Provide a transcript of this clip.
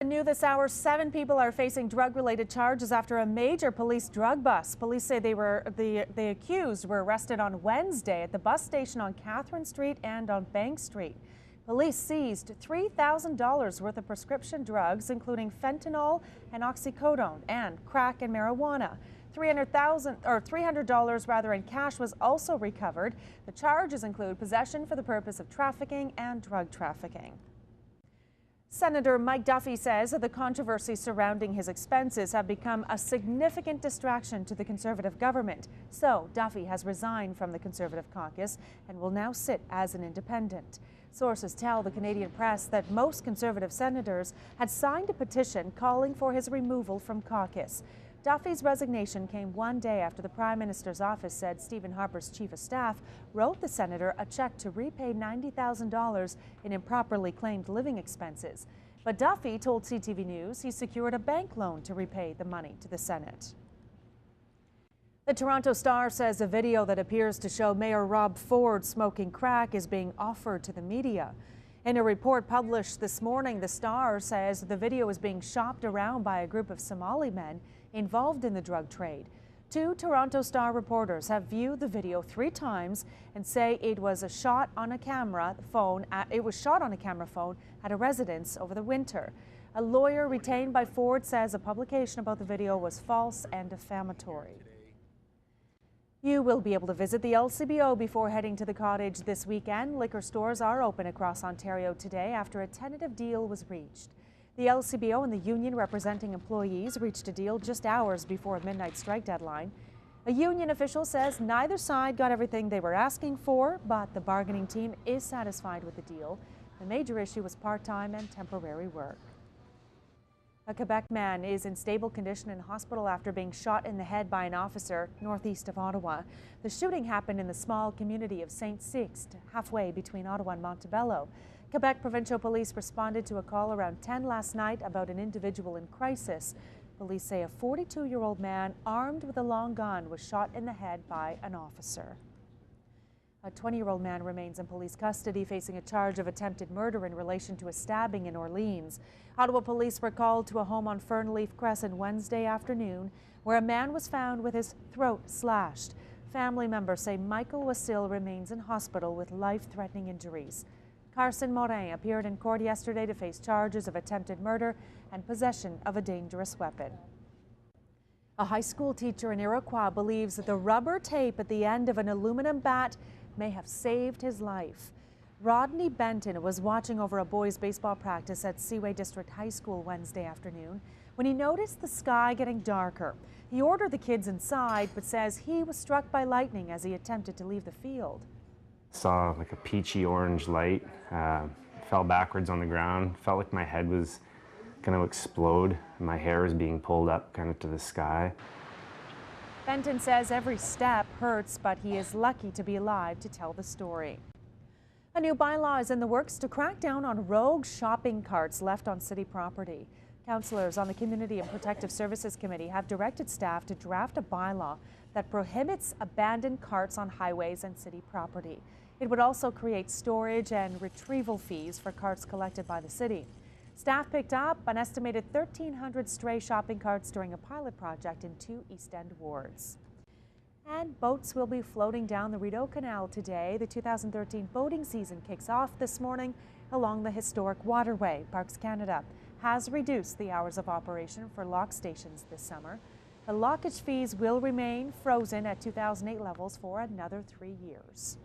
New this hour, 7 people are facing drug-related charges after a major police drug bust. Police say the accused were arrested on Wednesday at the bus station on Catherine Street and on Bank Street. Police seized $3,000 worth of prescription drugs, including fentanyl and oxycodone, and crack and marijuana. $300 in cash was also recovered. The charges include possession for the purpose of trafficking and drug trafficking. Senator Mike Duffy says that the controversy surrounding his expenses have become a significant distraction to the Conservative government. So Duffy has resigned from the Conservative caucus and will now sit as an independent. Sources tell the Canadian press that most Conservative senators had signed a petition calling for his removal from caucus. Duffy's resignation came one day after the Prime Minister's office said Stephen Harper's chief of staff wrote the senator a check to repay $90,000 in improperly claimed living expenses. But Duffy told CTV News he secured a bank loan to repay the money to the Senate. The Toronto Star says a video that appears to show Mayor Rob Ford smoking crack is being offered to the media. In a report published this morning, the Star says the video is being shopped around by a group of Somali men involved in the drug trade. 2 Toronto Star reporters have viewed the video 3 times and say it was shot on a camera phone at a residence over the winter. A lawyer retained by Ford says a publication about the video was false and defamatory. You will be able to visit the LCBO before heading to the cottage this weekend. Liquor stores are open across Ontario today after a tentative deal was reached. The LCBO and the union representing employees reached a deal just hours before a midnight strike deadline. A union official says neither side got everything they were asking for, but the bargaining team is satisfied with the deal. The major issue was part-time and temporary work. A Quebec man is in stable condition in hospital after being shot in the head by an officer northeast of Ottawa. The shooting happened in the small community of SAINTE-SIXTE, halfway between Ottawa and Montebello. Quebec Provincial Police responded to a call around 10 last night about an individual in crisis. Police say a 42-year-old man armed with a long gun was shot in the head by an officer. A 20-year-old man remains in police custody facing a charge of attempted murder in relation to a stabbing in Orleans. Ottawa police were called to a home on Fernleaf Crescent Wednesday afternoon where a man was found with his throat slashed. Family members say Michael Wassil remains in hospital with life-threatening injuries. Carson Morin appeared in court yesterday to face charges of attempted murder and possession of a dangerous weapon. A high school teacher in Iroquois believes that the rubber tape at the end of an aluminum bat may have saved his life. RODNEY Benton was watching over a boys' baseball practice at Seaway District High School Wednesday afternoon when he noticed the sky getting darker. He ordered the kids inside, but says he was struck by lightning as he attempted to leave the field. Saw like a peachy orange light, fell backwards on the ground, felt like my head was going to explode. My hair was being pulled up kind of to the sky. Benton says every step hurts, but he is lucky to be alive to tell the story. A new bylaw is in the works to crack down on rogue shopping carts left on city property. Councillors on the Community and Protective Services Committee have directed staff to draft a bylaw that prohibits abandoned carts on highways and city property. It would also create storage and retrieval fees for carts collected by the city. Staff picked up an estimated 1,300 stray shopping carts during a pilot project in 2 East End wards. And boats will be floating down the Rideau Canal today. The 2013 boating season kicks off this morning along the historic waterway. Parks Canada has reduced the hours of operation for lock stations this summer. The lockage fees will remain frozen at 2008 levels for another 3 years.